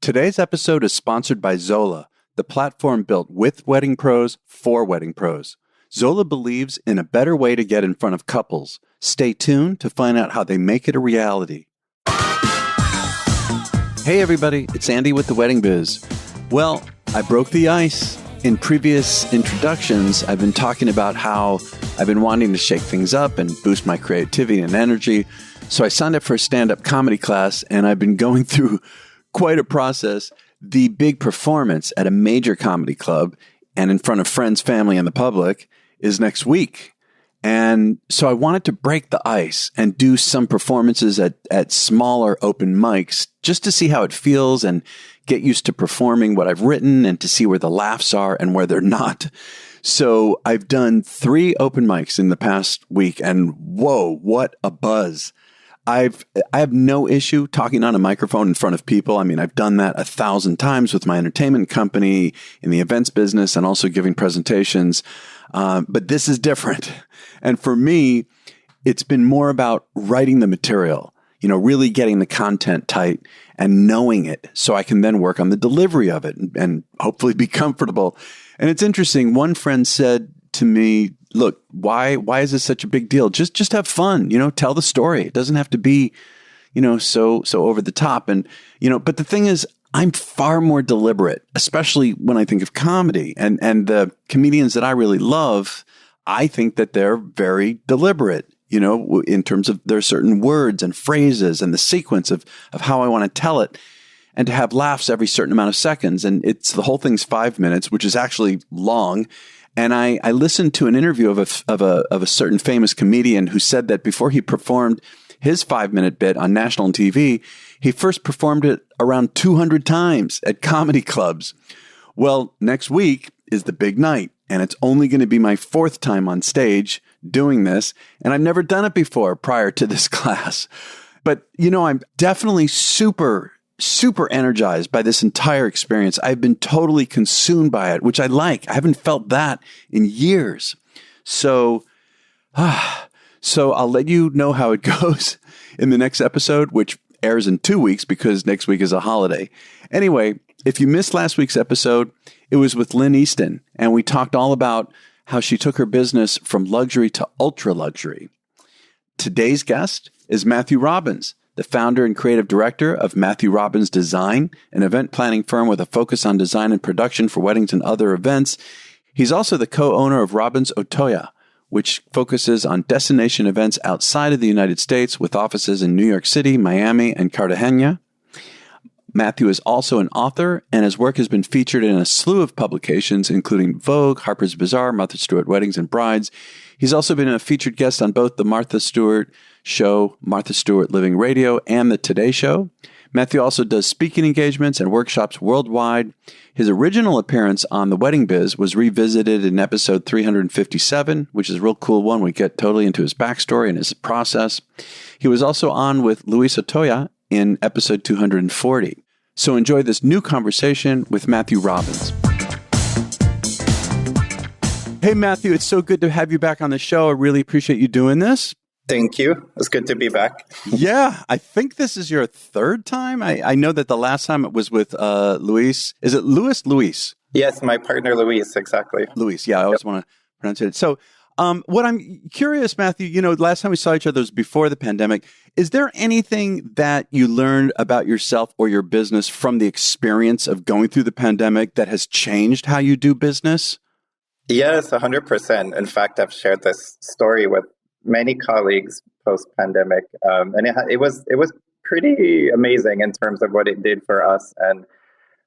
Today's episode is sponsored by Zola, the platform built with wedding pros for wedding pros. Zola believes in a better way to get in front of couples. Stay tuned to find out how they make it a reality. Hey everybody, it's Andy with the Wedding Biz. Well, I broke the ice. In previous introductions, I've been talking about how I've been wanting to shake things up and boost my creativity and energy. So I signed up for a stand-up comedy class, and I've been going through quite a process. The big performance at a major comedy club and in front of friends, family, and the public is next week. And so I wanted to break the ice and do some performances at smaller open mics just to see how it feels and get used to performing what I've written and to see where the laughs are and where they're not. So I've done 3 open mics in the past week, and whoa, what a buzz. I have no issue talking on a microphone in front of people. I mean, I've done that 1,000 times with my entertainment company, in the events business, and also giving presentations. But this is different. And for me, it's been more about writing the material, really getting the content tight and knowing it so I can then work on the delivery of it and hopefully be comfortable. And it's interesting. One friend said to me, look, why is this such a big deal? Just have fun, tell the story. It doesn't have to be, so over the top. And, but the thing is, I'm far more deliberate, especially when I think of comedy and the comedians that I really love. I think that they're very deliberate, in terms of their certain words and phrases and the sequence of how I want to tell it, and to have laughs every certain amount of seconds. And the whole thing's 5 minutes, which is actually long. And I listened to an interview of a certain famous comedian who said that before he performed his 5-minute bit on national TV, he first performed it around 200 times at comedy clubs. Well, next week is the big night, and it's only going to be my 4th time on stage doing this, and I've never done it before prior to this class. But, I'm definitely super energized by this entire experience. I've been totally consumed by it, which I like. I haven't felt that in years. So I'll let you know how it goes in the next episode, which airs in 2 weeks because next week is a holiday. Anyway, if you missed last week's episode, it was with Lynn Easton, and we talked all about how she took her business from luxury to ultra luxury. Today's guest is Matthew Robbins, the founder and creative director of Matthew Robbins Design, an event planning firm with a focus on design and production for weddings and other events. He's also the co-owner of Robbins Otoya, which focuses on destination events outside of the United States with offices in New York City, Miami, and Cartagena. Matthew is also an author, and his work has been featured in a slew of publications, including Vogue, Harper's Bazaar, Martha Stewart Weddings, and Brides. He's also been a featured guest on both the Martha Stewart Show, Martha Stewart Living Radio, and the Today Show. Matthew also does speaking engagements and workshops worldwide. His original appearance on The Wedding Biz was revisited in episode 357, which is a real cool one. We get totally into his backstory and his process. He was also on with Robbins Otoya in episode 240. So enjoy this new conversation with Matthew Robbins. Hey, Matthew, it's so good to have you back on the show. I really appreciate you doing this. Thank you. It's good to be back. Yeah, I think this is your 3rd time. I know that the last time it was with Luis. Is it Luis? Yes, my partner, Luis, exactly. Luis, yeah, I always want to pronounce it. So what I'm curious, Matthew, last time we saw each other was before the pandemic. Is there anything that you learned about yourself or your business from the experience of going through the pandemic that has changed how you do business? Yes, 100%. In fact, I've shared this story with many colleagues post-pandemic, and it was pretty amazing in terms of what it did for us and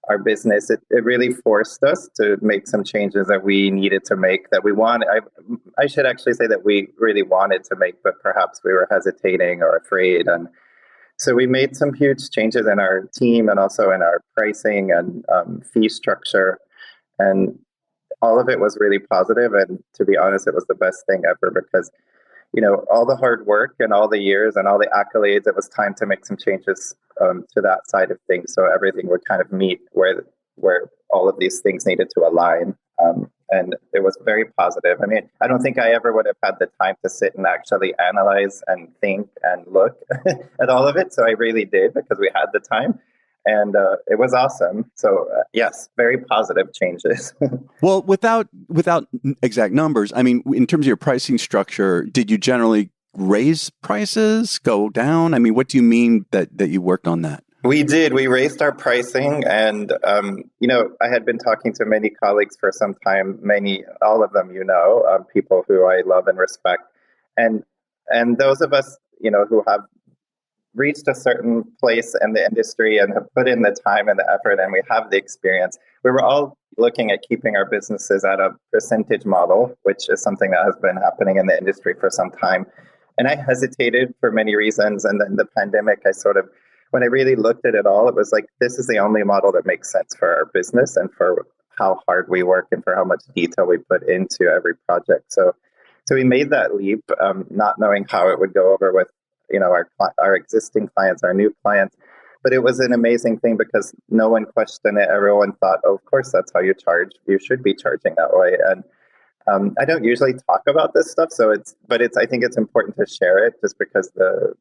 our business. It really forced us to make some changes that we needed to make, that we wanted. I should actually say that we really wanted to make, but perhaps we were hesitating or afraid. And so we made some huge changes in our team and also in our pricing and fee structure. And all of it was really positive. And to be honest, it was the best thing ever because all the hard work and all the years and all the accolades, it was time to make some changes to that side of things. So everything would kind of meet where all of these things needed to align. And it was very positive. I mean, I don't think I ever would have had the time to sit and actually analyze and think and look at all of it. So I really did because we had the time. And it was awesome. So yes, very positive changes. Well, without exact numbers, I mean, in terms of your pricing structure, did you generally raise prices, go down? I mean, what do you mean that you worked on that? We did. We raised our pricing, and I had been talking to many colleagues for some time. All of them, people who I love and respect, and those of us, who have reached a certain place in the industry and have put in the time and the effort, and we have the experience. We were all looking at keeping our businesses at a percentage model, which is something that has been happening in the industry for some time. And I hesitated for many reasons. And then the pandemic, when I really looked at it all, it was like, this is the only model that makes sense for our business and for how hard we work and for how much detail we put into every project. So we made that leap, not knowing how it would go over with our existing clients, our new clients. But it was an amazing thing because no one questioned it. Everyone thought, oh, of course, that's how you charge. You should be charging that way. And I don't usually talk about this stuff, I think it's important to share it just because the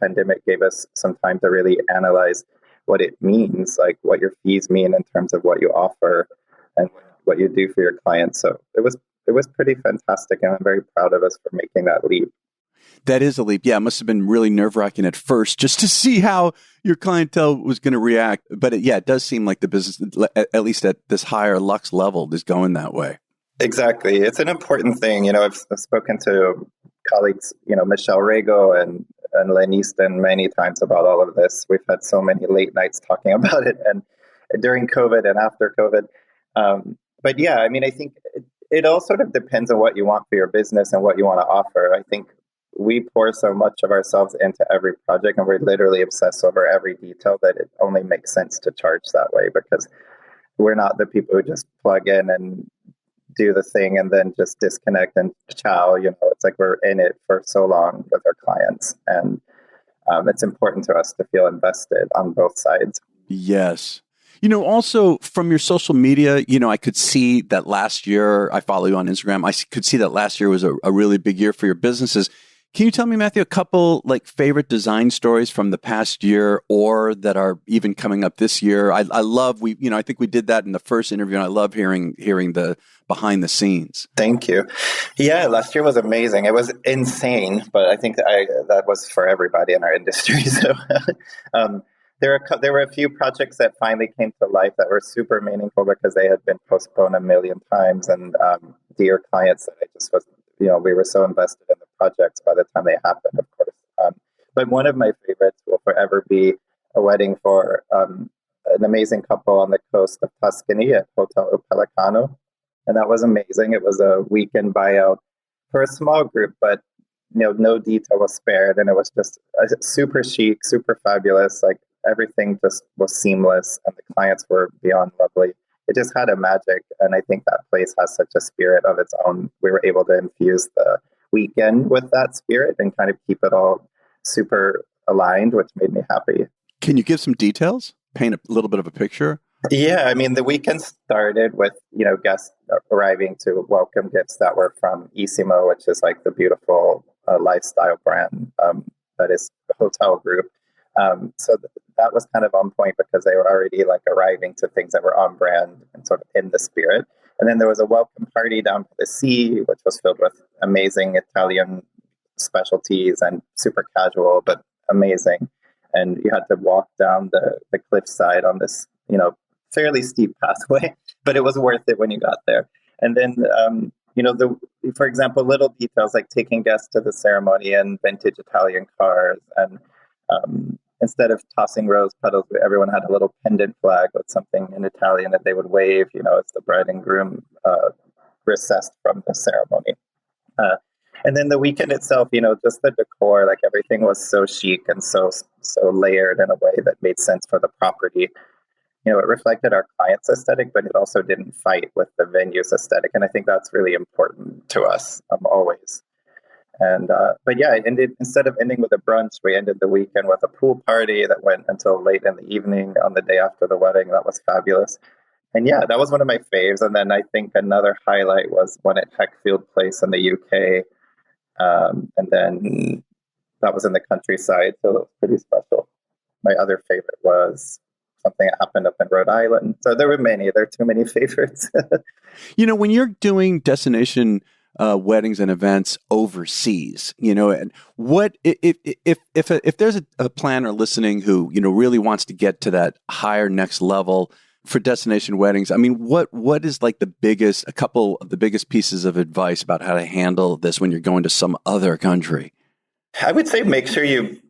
pandemic gave us some time to really analyze what it means, like what your fees mean in terms of what you offer and what you do for your clients. So it was pretty fantastic, and I'm very proud of us for making that leap. That is a leap. Yeah, it must have been really nerve-wracking at first just to see how your clientele was going to react. But it does seem like the business, at least at this higher Lux level, is going that way. Exactly. It's an important thing. I've spoken to colleagues, Michelle Rago and Len Easton many times about all of this. We've had so many late nights talking about it, and during COVID and after COVID. But yeah, I mean, I think it all sort of depends on what you want for your business and what you want to offer. I think we pour so much of ourselves into every project, and we're literally obsessed over every detail that it only makes sense to charge that way, because we're not the people who just plug in and do the thing and then just disconnect and ciao. It's like we're in it for so long with our clients, and it's important to us to feel invested on both sides. Yes. Also from your social media, I could see that last year, I follow you on Instagram. I could see that last year was a really big year for your businesses. Can you tell me, Matthew, a couple favorite design stories from the past year or that are even coming up this year? I love, I think we did that in the first interview, and I love hearing the behind the scenes. Thank you. Yeah, last year was amazing. It was insane, but I think that was for everybody in our industry. So there were a few projects that finally came to life that were super meaningful because they had been postponed a million times, and dear clients that I just was, we were so invested in the projects by the time they happened, of course. But one of my favorites will forever be a wedding for an amazing couple on the coast of Tuscany at Hotel Pelicano. And that was amazing. It was a weekend buyout for a small group, but no detail was spared. And it was just super chic, super fabulous. Like everything just was seamless, and the clients were beyond lovely. It just had a magic. And I think that place has such a spirit of its own. We were able to infuse the weekend with that spirit and kind of keep it all super aligned, which made me happy. Can you give some details? Paint a little bit of a picture? Yeah, I mean, the weekend started with, guests arriving to welcome gifts that were from Isimo, which is like the beautiful lifestyle brand that is the hotel group. So that was kind of on point because they were already arriving to things that were on brand and sort of in the spirit. And then there was a welcome party down by the sea, which was filled with amazing Italian specialties and super casual, but amazing. And you had to walk down the cliffside on this, fairly steep pathway, but it was worth it when you got there. And then, for example, little details like taking guests to the ceremony in vintage Italian cars, and instead of tossing rose petals, everyone had a little pendant flag with something in Italian that they would wave, as the bride and groom recessed from the ceremony. And then the weekend itself, just the decor, everything was so chic and so layered in a way that made sense for the property. It reflected our client's aesthetic, but it also didn't fight with the venue's aesthetic. And I think that's really important to us always. And but yeah, instead of ending with a brunch, we ended the weekend with a pool party that went until late in the evening on the day after the wedding. That was fabulous. And yeah, that was one of my faves. And then I think another highlight was one at Heckfield Place in the UK. And then that was in the countryside, so it was pretty special. My other favorite was something that happened up in Rhode Island. So there were many. There are too many favorites. When you're doing destination weddings and events overseas, and what if there's a planner listening who really wants to get to that higher next level for destination weddings? I mean, what is like a couple of the biggest pieces of advice about how to handle this when you're going to some other country? I would say make sure you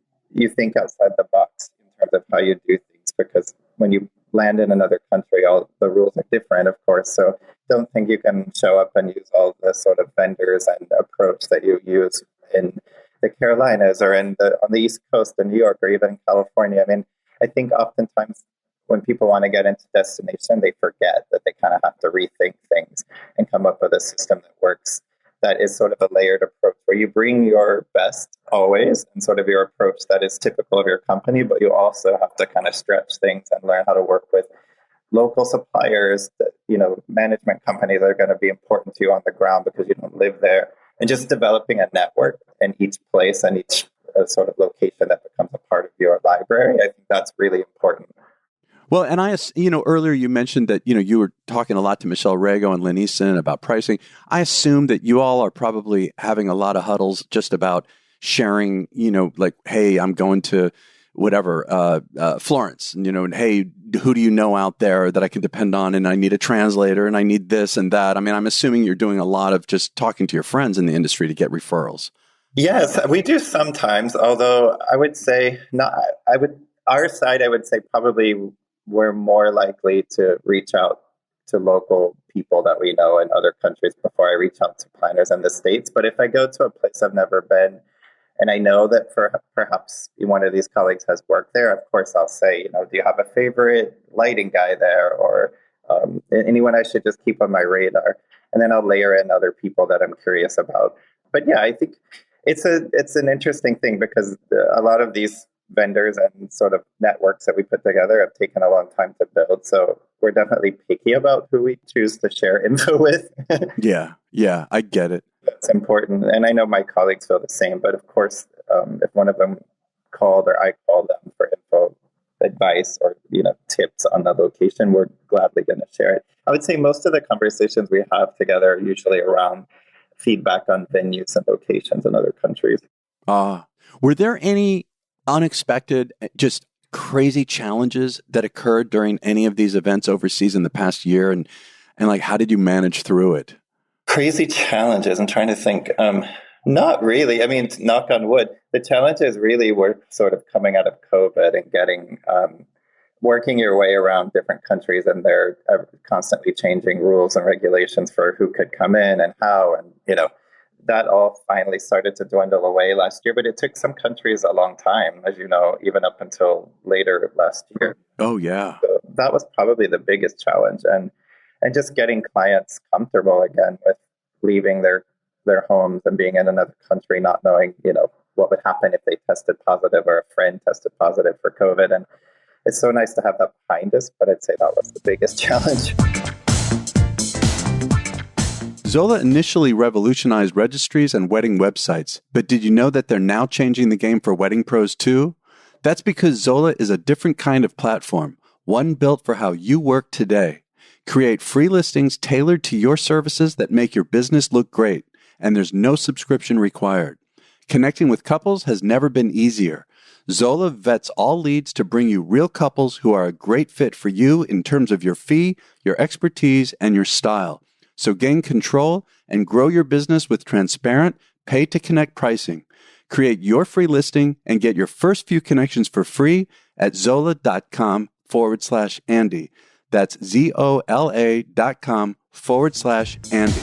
think outside the box in terms of how you do things, because when you land in another country, all the rules are different, of course. So don't think you can show up and use all the sort of vendors and approach that you use in the Carolinas or on the East Coast in New York or even California. I mean, I think oftentimes when people want to get into destination, they forget that they kind of have to rethink things and come up with a system that works. That is sort of a layered approach where you bring your best always and sort of your approach that is typical of your company, but you also have to kind of stretch things and learn how to work with local suppliers, that, management companies that are going to be important to you on the ground because you don't live there, and just developing a network in each place and each sort of location that becomes a part of your library. I think that's really important. Well, and earlier you mentioned that, you were talking a lot to Michelle Rago and Lynn Easton about pricing. I assume that you all are probably having a lot of huddles just about sharing, like, hey, I'm going to whatever, Florence, and hey, who do you know out there that I can depend on? And I need a translator and I need this and that. I mean, I'm assuming you're doing a lot of just talking to your friends in the industry to get referrals. Yes, we do sometimes, although I would say our side, I would say probably we're more likely to reach out to local people that we know in other countries before I reach out to planners in the States. But if I go to a place I've never been, and I know that perhaps one of these colleagues has worked there, of course I'll say, do you have a favorite lighting guy there, or anyone I should just keep on my radar? And then I'll layer in other people that I'm curious about. But yeah, I think it's an interesting thing because a lot of these vendors and sort of networks that we put together have taken a long time to build. So we're definitely picky about who we choose to share info with. Yeah, I get it. That's important. And I know my colleagues feel the same. But of course, if one of them called or I called them for info, advice, or tips on the location, we're gladly going to share it. I would say most of the conversations we have together are usually around feedback on venues and locations in other countries. Were there any unexpected, just crazy challenges that occurred during any of these events overseas in the past year? And like, how did you manage through it? Crazy challenges. I'm trying to think. Not really. I mean, knock on wood. The challenges really were sort of coming out of COVID and getting, working your way around different countries and their constantly changing rules and regulations for who could come in and how. And, that all finally started to dwindle away last year, but it took some countries a long time, as you know, even up until later last year. Oh, yeah. So that was probably the biggest challenge. And just getting clients comfortable again with leaving their homes and being in another country, not knowing, what would happen if they tested positive or a friend tested positive for COVID. And it's so nice to have that behind us, but I'd say that was the biggest challenge. Zola initially revolutionized registries and wedding websites, but did you know that they're now changing the game for wedding pros too? That's because Zola is a different kind of platform, one built for how you work today. Create free listings tailored to your services that make your business look great, and there's no subscription required. Connecting with couples has never been easier. Zola vets all leads to bring you real couples who are a great fit for you in terms of your fee, your expertise, and your style. So gain control and grow your business with transparent, pay-to-connect pricing. Create your free listing and get your first few connections for free at zola.com/Andy. That's ZOLA.com/Andy.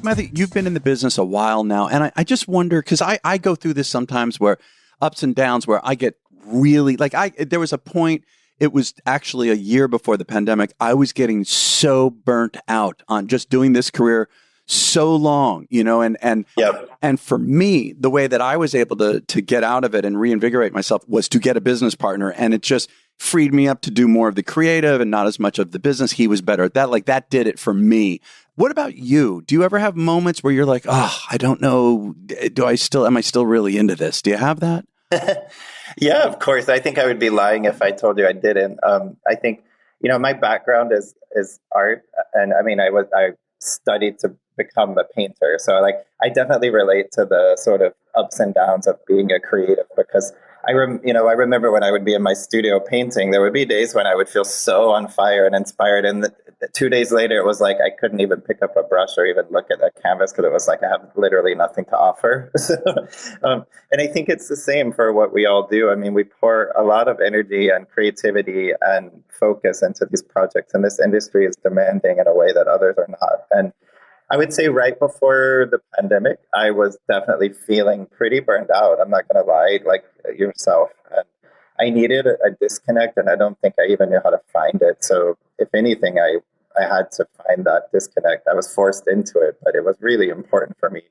Matthew, you've been in the business a while now, and I just wonder, because I go through this sometimes where ups and downs where I get really, there was a point, it was actually a year before the pandemic, I was getting so burnt out on just doing this career so long, and Yep. And for me, the way that I was able to get out of it and reinvigorate myself was to get a business partner, and it just freed me up to do more of the creative and not as much of the business. He was better at that. Like, that did it for me. What about you? Do you ever have moments where you're like, I don't know, am I still really into this? Do you have that? Yeah, of course. I think I would be lying if I told you I didn't. I think, my background is art, and I mean, I studied to become a painter, so like I definitely relate to the sort of ups and downs of being a creative because I remember when I would be in my studio painting, there would be days when I would feel so on fire and inspired, and 2 days later, it was like I couldn't even pick up a brush or even look at a canvas because it was like I have literally nothing to offer. So, and I think it's the same for what we all do. I mean, we pour a lot of energy and creativity and focus into these projects, and this industry is demanding in a way that others are not. And I would say right before the pandemic, I was definitely feeling pretty burned out. I'm not going to lie, like yourself. And I needed a disconnect, and I don't think I even knew how to find it. So, if anything, I had to find that disconnect. I was forced into it, but it was really important for me.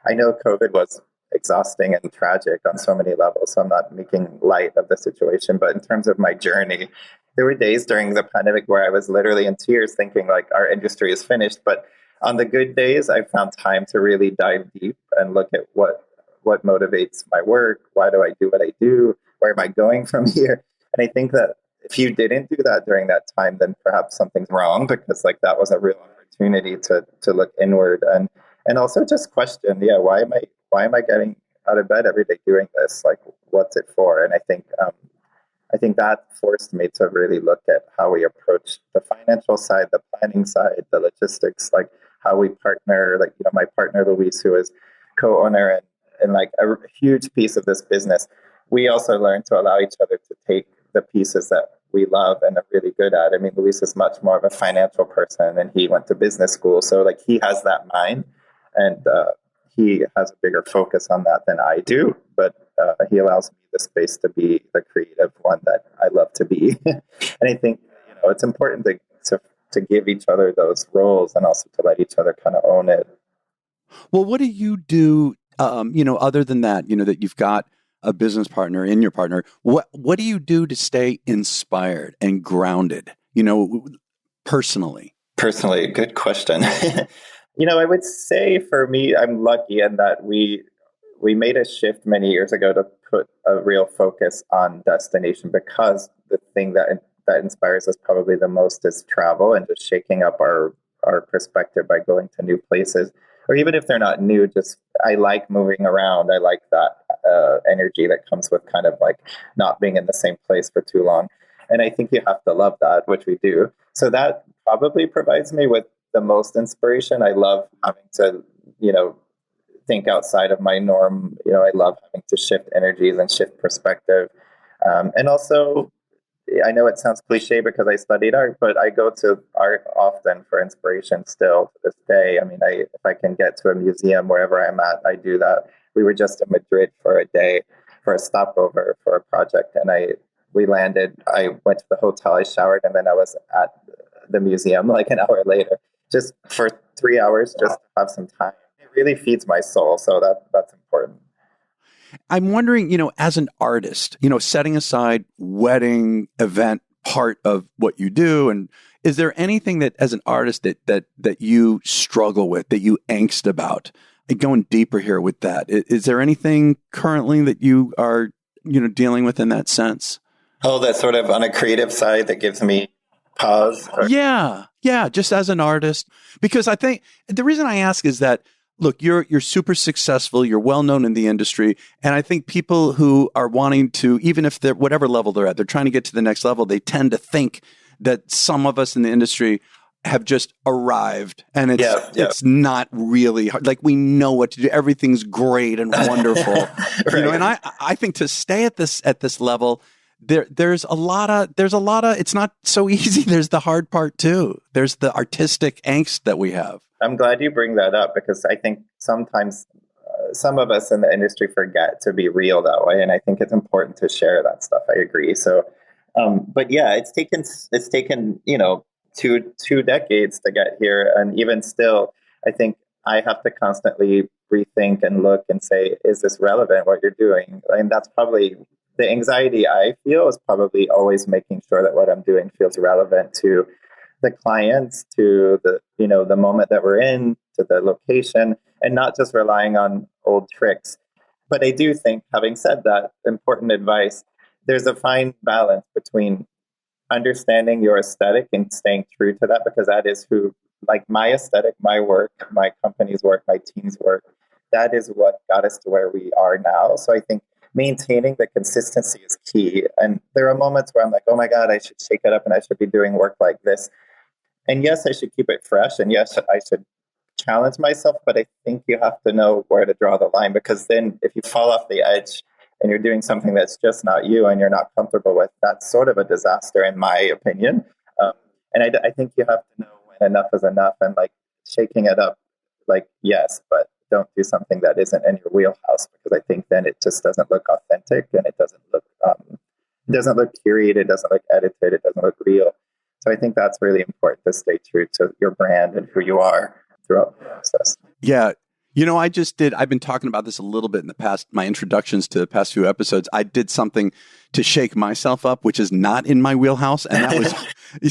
I know COVID was exhausting and tragic on so many levels, so I'm not making light of the situation. But in terms of my journey, there were days during the pandemic where I was literally in tears thinking like our industry is finished. But on the good days, I found time to really dive deep and look at what motivates my work. Why do I do what I do? Where am I going from here? And I think that if you didn't do that during that time, then perhaps something's wrong because like that was a real opportunity to look inward and also just question, yeah, why am I getting out of bed every day doing this? Like, what's it for? And I think that forced me to really look at how we approach the financial side, the planning side, the logistics, like how we partner, like, my partner, Luis, who is co-owner and like a huge piece of this business. We also learned to allow each other to take the pieces that we love and are really good at. I mean, Luis is much more of a financial person and he went to business school. So like he has that mind and he has a bigger focus on that than I do. But he allows me the space to be the creative one that I love to be. And I think, it's important to give each other those roles and also to let each other kind of own it. Well, what do you do, other than that, that you've got a business partner in your partner, what do you do to stay inspired and grounded, personally? Personally, good question. I would say for me, I'm lucky in that we made a shift many years ago to put a real focus on destination because the thing that inspires us probably the most is travel and just shaking up our perspective by going to new places. Or even if they're not new, just I like moving around. I like that energy that comes with kind of like not being in the same place for too long. And I think you have to love that, which we do. So that probably provides me with the most inspiration. I love having to, think outside of my norm. I love having to shift energies and shift perspective. And also, I know it sounds cliche because I studied art, but I go to art often for inspiration still to this day. I mean, if I can get to a museum wherever I'm at, I do that. We were just in Madrid for a day for a stopover for a project, and we landed. I went to the hotel, I showered, and then I was at the museum like an hour later, just for 3 hours, just to have some time. It really feeds my soul, so that's important. I'm wondering, as an artist, setting aside wedding event part of what you do, and is there anything that as an artist that you struggle with, that you angst about? Going deeper here with that, is there anything currently that you are, dealing with in that sense? Oh, that's sort of on a creative side that gives me pause? Yeah, just as an artist. Because I think the reason I ask is that, look, you're super successful, you're well known in the industry, and I think people who are wanting to, even if they're whatever level they're at, they're trying to get to the next level, they tend to think that some of us in the industry have just arrived and it's not really hard. Like we know what to do. Everything's great and wonderful. Right. And I think to stay at this level, there's a lot of, it's not so easy. There's the hard part too. There's the artistic angst that we have. I'm glad you bring that up because I think sometimes some of us in the industry forget to be real that way. And I think it's important to share that stuff. I agree. So, but yeah, it's taken, two decades to get here. And even still, I think I have to constantly rethink and look and say, is this relevant, what you're doing? And that's probably the anxiety I feel is probably always making sure that what I'm doing feels relevant to the clients, to the moment that we're in, to the location, and not just relying on old tricks. But I do think, having said that, important advice, there's a fine balance between understanding your aesthetic and staying true to that, because that is who, like my aesthetic, my work, my company's work, my team's work, that is what got us to where we are now. So I think maintaining the consistency is key. And there are moments where I'm like, oh my God, I should shake it up and I should be doing work like this. And yes, I should keep it fresh. And yes, I should challenge myself. But I think you have to know where to draw the line, because then if you fall off the edge and you're doing something that's just not you and you're not comfortable with, that's sort of a disaster, in my opinion. And I think you have to know when enough is enough, and like shaking it up, like, yes, but don't do something that isn't in your wheelhouse, because I think then it just doesn't look authentic, and it doesn't look curated, it doesn't look edited, it doesn't look real. So I think that's really important, to stay true to your brand and who you are throughout the process. Yeah. I've been talking about this a little bit in the past, my introductions to the past few episodes. I did something to shake myself up, which is not in my wheelhouse. And that was,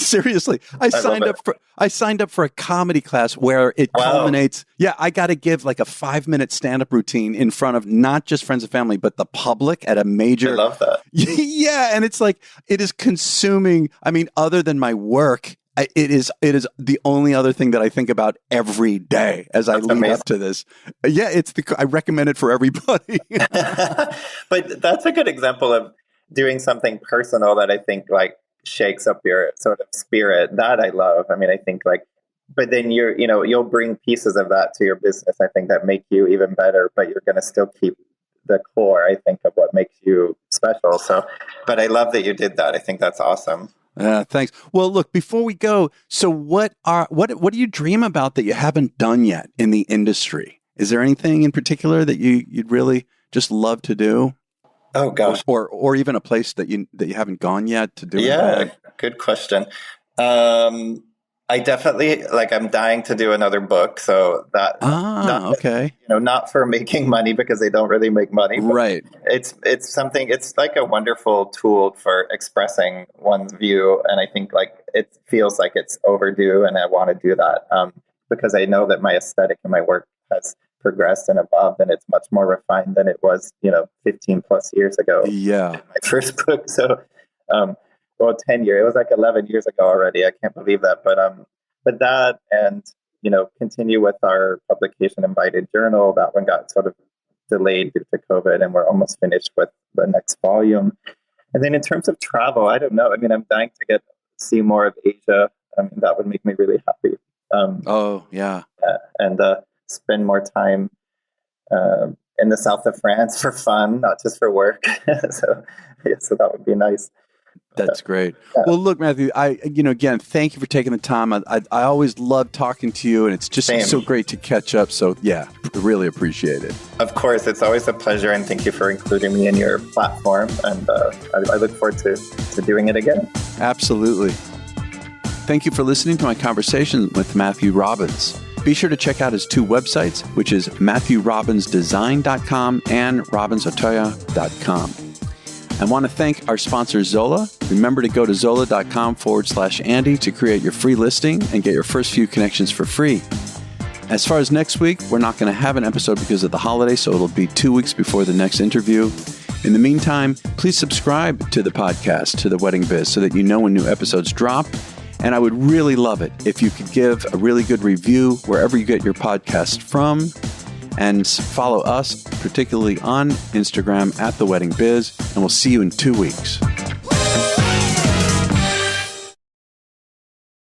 seriously, I signed up for a comedy class where it culminates. Yeah, I got to give like a 5-minute stand-up routine in front of not just friends and family, but the public at a major. I love that. Yeah. And it's like, it is consuming. I mean, other than my work, it is the only other thing that I think about every day as I lead up to this. Yeah, I recommend it for everybody. But that's a good example of doing something personal that I think like shakes up your sort of spirit. That I love. I mean, I think like, but then you'll bring pieces of that to your business, I think, that make you even better, but you're going to still keep the core, I think, of what makes you special. So, but I love that you did that. I think that's awesome. Thanks. Well, look, before we go, so what do you dream about that you haven't done yet in the industry? Is there anything in particular that you'd really just love to do? Oh gosh, or even a place that you haven't gone yet to do? Yeah, good question. I definitely I'm dying to do another book. So that okay. Not for making money, because they don't really make money. Right. It's something. It's like a wonderful tool for expressing one's view, and I think like it feels like it's overdue, and I want to do that because I know that my aesthetic and my work has progressed and evolved, and it's much more refined than it was 15 plus years ago. Yeah. My first book. So 10 years. It was like 11 years ago already. I can't believe that. But that, and continue with our publication invited journal. That one got sort of delayed due to COVID, and we're almost finished with the next volume. And then in terms of travel, I don't know. I mean, I'm dying to see more of Asia. I mean, that would make me really happy. And spend more time in the south of France for fun, not just for work. So that would be nice. That's great. Yeah. Well, look, Matthew, again, thank you for taking the time. I always love talking to you, and it's just so great to catch up. So, yeah, really appreciate it. Of course, it's always a pleasure, and thank you for including me in your platform. And I look forward to doing it again. Absolutely. Thank you for listening to my conversation with Matthew Robbins. Be sure to check out his 2 websites, which is MatthewRobbinsDesign.com and RobinsOtoya.com. I want to thank our sponsor, Zola. Remember to go to zola.com/Andy to create your free listing and get your first few connections for free. As far as next week, we're not going to have an episode because of the holiday, so it'll be 2 weeks before the next interview. In the meantime, please subscribe to the podcast, to the Wedding Biz, so that you know when new episodes drop. And I would really love it if you could give a really good review wherever you get your podcast from. And follow us, particularly on Instagram @The Wedding Biz, and we'll see you in 2 weeks.